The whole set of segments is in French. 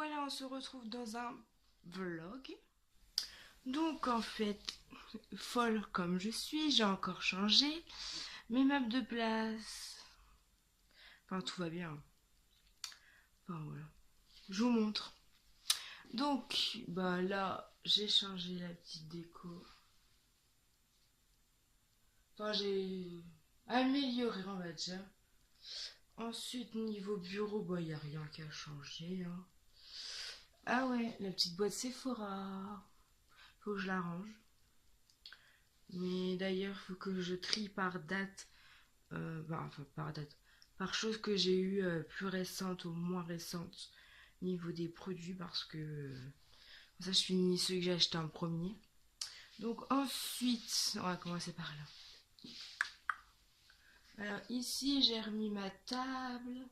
voilà, on se retrouve dans un vlog. Donc en fait, folle comme je suis, j'ai encore changé mes meubles de place. Enfin, tout va bien. Enfin voilà, je vous montre. Donc, bah là, j'ai changé la petite déco. Enfin, j'ai amélioré, on va dire. Ensuite, niveau bureau, bah, il n'y a rien qu'à changer, hein. Ah ouais, la petite boîte Sephora. Faut que je la range. Mais d'ailleurs, faut que je trie par date. Enfin, par date. Par chose que j'ai eu plus récente ou moins récente niveau des produits parce que ça, je finis ceux que j'ai acheté en premier. Donc ensuite, on va commencer par là. Alors ici, j'ai remis ma table.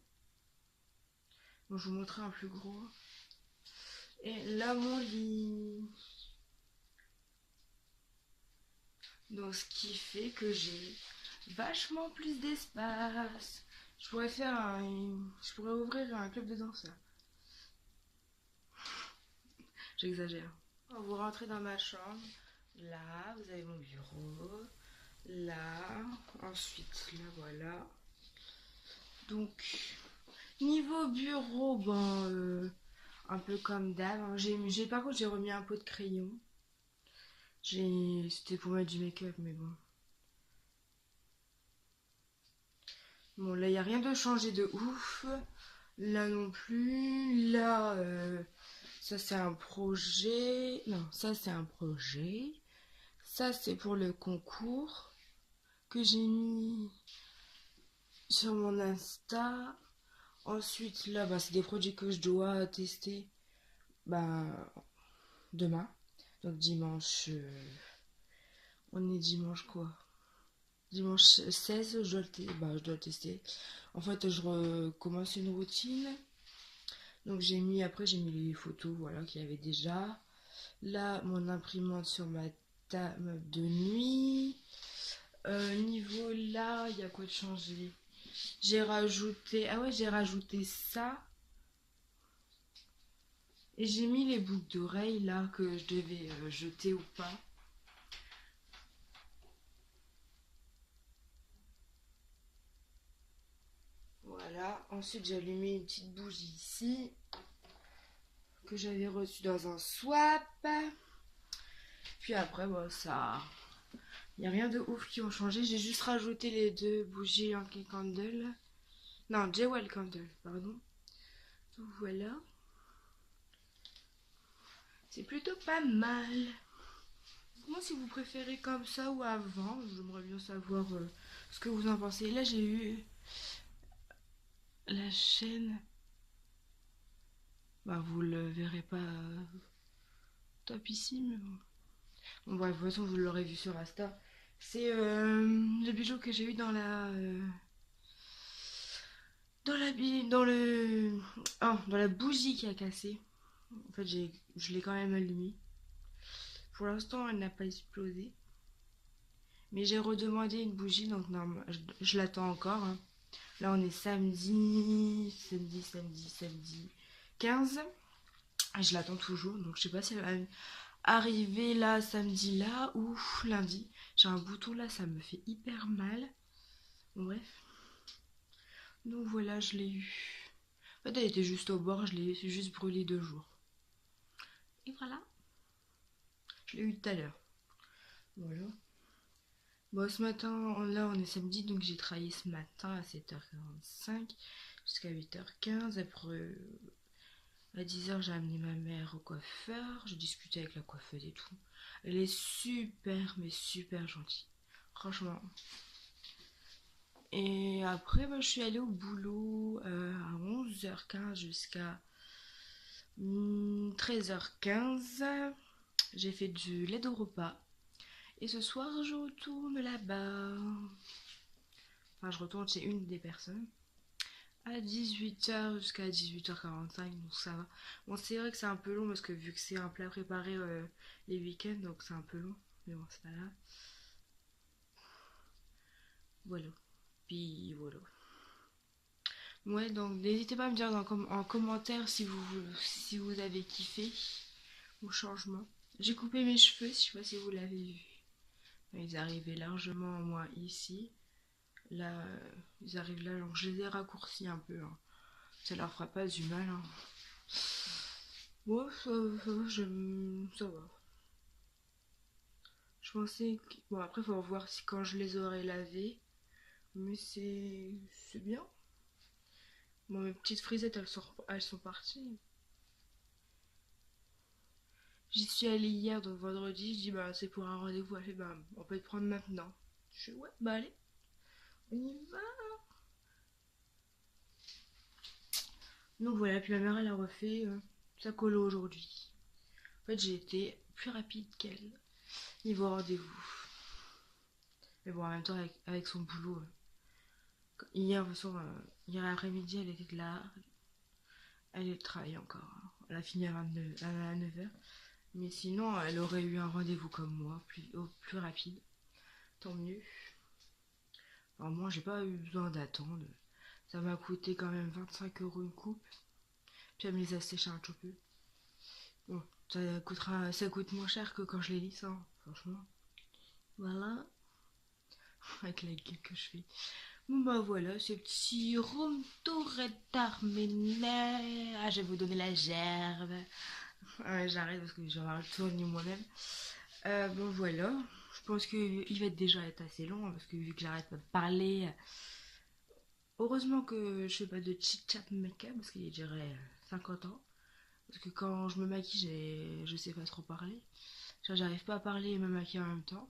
Bon, je vous montrerai un plus gros. Et là, mon lit. Donc ce qui fait que j'ai vachement plus d'espace. Je pourrais ouvrir un club de danseurs. J'exagère. Vous rentrez dans ma chambre. Là, vous avez mon bureau. Là, ensuite, là, voilà. Donc, niveau bureau, un peu comme d'hab, hein. Par contre, j'ai remis un pot de crayon. C'était pour mettre du make-up, mais bon. Bon, là, il n'y a rien de changé de ouf. Là non plus. Là, ça c'est un projet. Non, ça c'est un projet. Ça c'est pour le concours que j'ai mis sur mon Insta. Ensuite, là, c'est des produits que je dois tester bah, demain. Donc dimanche. On est dimanche quoi? Dimanche 16, je dois le tester. En fait, je recommence une routine. Donc j'ai mis les photos voilà, qu'il y avait déjà. Là, mon imprimante sur ma table de nuit. Niveau là, il y a quoi de changer? J'ai rajouté. Ah ouais, j'ai rajouté ça. Et j'ai mis les boucles d'oreilles là que je devais jeter ou pas. Voilà. Ensuite, j'ai allumé une petite bougie ici que j'avais reçue dans un swap. Puis après, ça. Il n'y a rien de ouf qui ont changé. J'ai juste rajouté les deux bougies Yankee Candle. Non, Jewel Candle, pardon. Donc voilà. C'est plutôt pas mal. Moi, si vous préférez comme ça ou avant, j'aimerais bien savoir ce que vous en pensez. Là, j'ai eu la chaîne. Vous le verrez pas top ici, mais bon. Bon, bref, de toute façon, vous l'aurez vu sur Insta. C'est le bijou que j'ai eu dans la bougie qui a cassé. En fait, je l'ai quand même allumé. Pour l'instant, elle n'a pas explosé. Mais j'ai redemandé une bougie, donc non, je l'attends encore, hein. Là, on est samedi 15. Et je l'attends toujours, donc je sais pas si elle va arriver là, samedi là, ou lundi. J'ai un bouton là, ça me fait hyper mal. Bon, bref. Donc voilà, je l'ai eu. En fait, elle était juste au bord, je l'ai juste brûlé 2 jours. Et voilà. Je l'ai eu tout à l'heure. Voilà. Bon, ce matin, là, on est samedi, donc j'ai travaillé ce matin à 7h45 jusqu'à 8h15. Après, à 10h, j'ai amené ma mère au coiffeur. J'ai discuté avec la coiffeuse et tout. Elle est super, mais super gentille. Franchement. Et après, je suis allée au boulot à 11h15 jusqu'à 13h15. J'ai fait du l'aide au repas. Et ce soir, je retourne là-bas. Enfin, je retourne chez une des personnes. À 18h jusqu'à 18h45, donc ça va. Bon, c'est vrai que c'est un peu long parce que vu que c'est un plat préparé les week-ends, donc c'est un peu long. Mais bon, c'est pas grave. Voilà. Puis voilà. Ouais, donc n'hésitez pas à me dire en commentaire si vous avez kiffé mon changement. J'ai coupé mes cheveux, je sais pas si vous l'avez vu. Ils arrivaient largement moins ici. Là, ils arrivent là, donc je les ai raccourcis un peu, hein. Ça leur fera pas du mal, hein. Bon, ça va. Je pensais que... Bon, après, faut voir si quand je les aurai lavés. Mais c'est bien. Bon, mes petites frisettes, elles sont parties. J'y suis allée hier, donc vendredi. Je dis, bah, c'est pour un rendez-vous. Elle fait, bah, on peut te prendre maintenant. Je fais, ouais, bah, allez, on y va. Donc voilà, puis ma mère, elle a refait sa colo aujourd'hui. En fait, j'ai été plus rapide qu'elle niveau rendez-vous. Mais bon, en même temps, avec son boulot. Hier, de toute façon, hier après-midi, elle était là. Elle travaille encore, hein. Elle a fini à 9h. Mais sinon, elle aurait eu un rendez-vous comme moi, plus rapide. Tant mieux. Alors moi, j'ai pas eu besoin d'attendre. Ça m'a coûté quand même 25 € une coupe. Puis elle me les a séchés un petit peu. Bon, ça coûte moins cher que quand je les lisse, hein, franchement. Voilà. Avec la gueule que je fais. Bon bah voilà, ce petit room tour d'Arménie. Ah, je vais vous donner la gerbe. Ouais, j'arrête parce que je vais avoir le tournis moi-même. Bon voilà, je pense qu'il va déjà être assez long, hein, parce que vu que j'arrête pas de parler. Heureusement que je fais pas de chit-chat make-up parce qu'il dirait 50 ans. Parce que quand je me maquille, je sais pas trop parler. J'arrive pas à parler et me maquiller en même temps.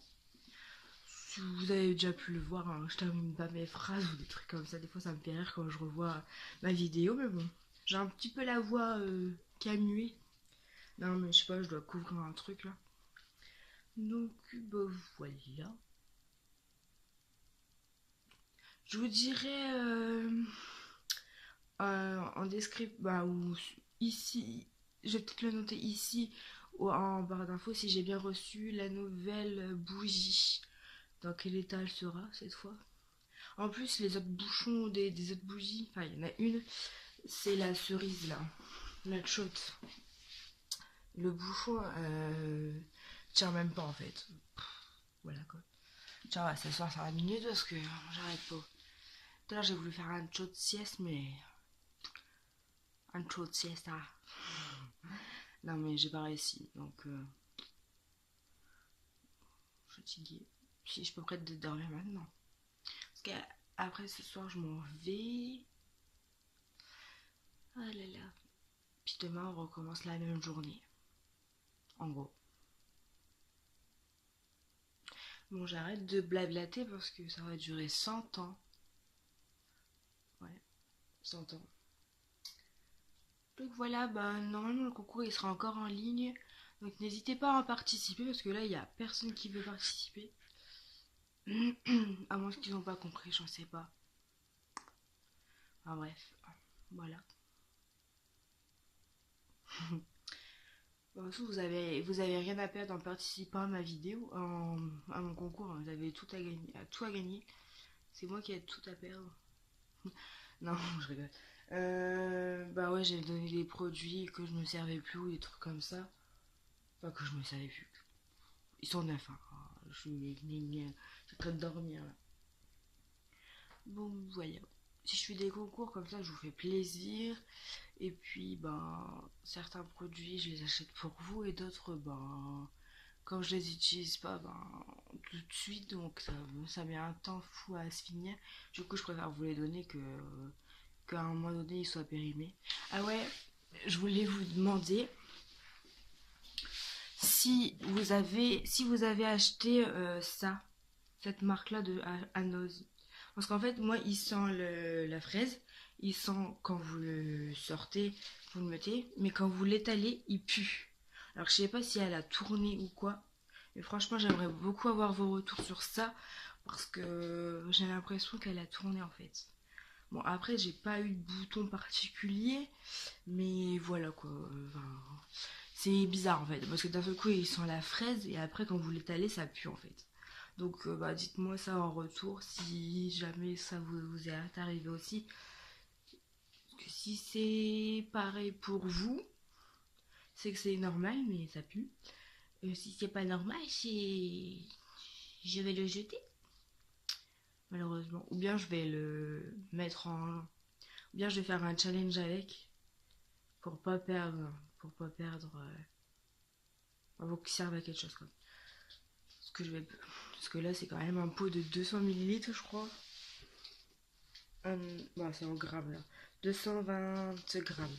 Si vous avez déjà pu le voir, hein, je termine pas mes phrases ou des trucs comme ça. Des fois, ça me fait rire quand je revois ma vidéo, mais bon. J'ai un petit peu la voix qui a mué. Non, mais je sais pas, je dois couvrir un truc là. Donc, bah voilà. Je vous dirai en description, bah, ou ici, je vais peut-être le noter ici ou en barre d'infos si j'ai bien reçu la nouvelle bougie. Dans quel état elle sera cette fois? En plus, les autres bouchons des autres bougies, enfin, il y en a une, c'est la cerise là, la chote. Le bouchon tient même pas en fait. Voilà quoi. Tiens, on va s'asseoir 5 minutes parce que j'arrête pas. Tout à l'heure, j'ai voulu faire un chaud de sieste, mais. Un chaud de siesta. Non, mais j'ai pas réussi. Donc, je suis fatiguée. Si je peux prête de dormir maintenant. Parce qu'après ce soir, je m'en vais. Ah là là. Puis demain, on recommence la même journée. En gros. Bon, j'arrête de blablater parce que ça va durer 100 ans. Ouais, 100 ans. Donc voilà, bah normalement le concours il sera encore en ligne. Donc n'hésitez pas à en participer parce que là il n'y a personne qui veut participer. À moins qu'ils n'ont pas compris, j'en sais pas. Enfin bref, voilà. Bon, vous avez rien à perdre en participant à ma vidéo, à mon concours. Vous avez tout à gagner, tout à gagner. C'est moi qui ai tout à perdre. Non, je rigole. Bah ouais, j'ai donné des produits que je me servais plus ou des trucs comme ça. Enfin, que je me savais plus. Ils sont neufs, hein. Je suis en train de dormir là. Bon, voilà. Si je fais des concours comme ça, je vous fais plaisir. Et puis, ben, certains produits, je les achète pour vous et d'autres, ben, quand je les utilise pas, ben, tout de suite, donc ça met un temps fou à se finir. Du coup, je préfère vous les donner qu'à un moment donné, ils soient périmés. Ah ouais, je voulais vous demander si vous avez acheté cette marque-là de Anos. Parce qu'en fait, moi, il sent la fraise, il sent quand vous le sortez, vous le mettez, mais quand vous l'étalez, il pue. Alors, je sais pas si elle a tourné ou quoi, mais franchement, j'aimerais beaucoup avoir vos retours sur ça, parce que j'ai l'impression qu'elle a tourné en fait. Bon, après, j'ai pas eu de bouton particulier, mais voilà quoi. Enfin, c'est bizarre en fait, parce que d'un seul coup, il sent la fraise, et après, quand vous l'étalez, ça pue en fait. Donc bah, dites-moi ça en retour si jamais ça vous est arrivé aussi. si c'est pareil pour vous, c'est que c'est normal, mais ça pue. Si c'est pas normal, je vais le jeter, malheureusement. Ou bien je vais le mettre en... Ou bien je vais faire un challenge avec, pour pas perdre... Pour pas perdre... Pour qu'il serve à quelque chose, quoi. Parce que là, c'est quand même un pot de 200 millilitres, je crois. Bah, c'est en grammes, là. 220 grammes.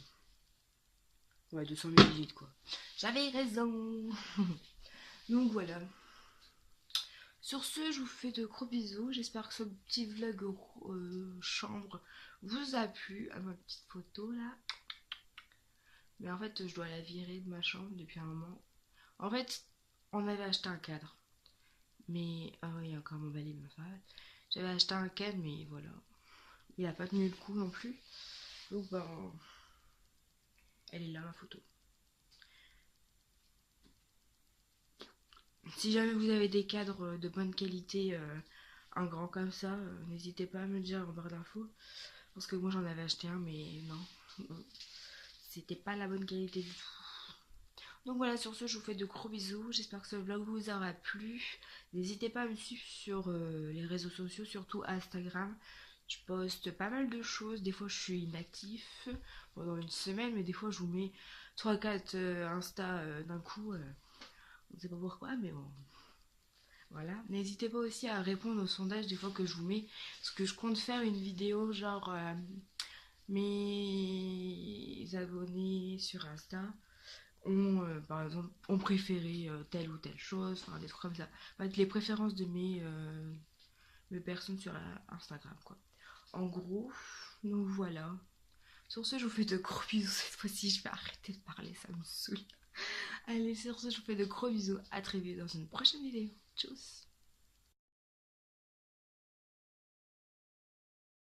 Ouais, 200 millilitres, quoi. J'avais raison. Donc voilà. Sur ce, je vous fais de gros bisous. J'espère que ce petit vlog chambre vous a plu. À ma petite photo, là. Mais en fait, je dois la virer de ma chambre depuis un moment. En fait, on avait acheté un cadre. Mais... Ah oui, il y a encore mon balai, ma femme. J'avais acheté un cadre, mais voilà. Il a pas tenu le coup non plus. Donc ben... Elle est là, ma photo. Si jamais vous avez des cadres de bonne qualité, un grand comme ça, n'hésitez pas à me le dire en barre d'infos. Parce que moi j'en avais acheté un, mais non. C'était pas la bonne qualité du tout. Donc voilà, sur ce, je vous fais de gros bisous. J'espère que ce vlog vous aura plu. N'hésitez pas à me suivre sur les réseaux sociaux, surtout Instagram. Je poste pas mal de choses. Des fois, je suis inactif pendant une semaine, mais des fois, je vous mets 3-4 Insta d'un coup. On ne sait pas pourquoi, mais bon. Voilà. N'hésitez pas aussi à répondre au sondage des fois que je vous mets. Parce que je compte faire une vidéo genre mes abonnés sur Insta ont par exemple ont préféré telle ou telle chose, enfin des trucs comme ça. Enfin, les préférences de mes personnes sur Instagram, quoi. En gros, nous voilà. Sur ce, je vous fais de gros bisous. Cette fois-ci, je vais arrêter de parler, ça me saoule. Allez, sur ce, je vous fais de gros bisous. À très vite dans une prochaine vidéo. Tchuss.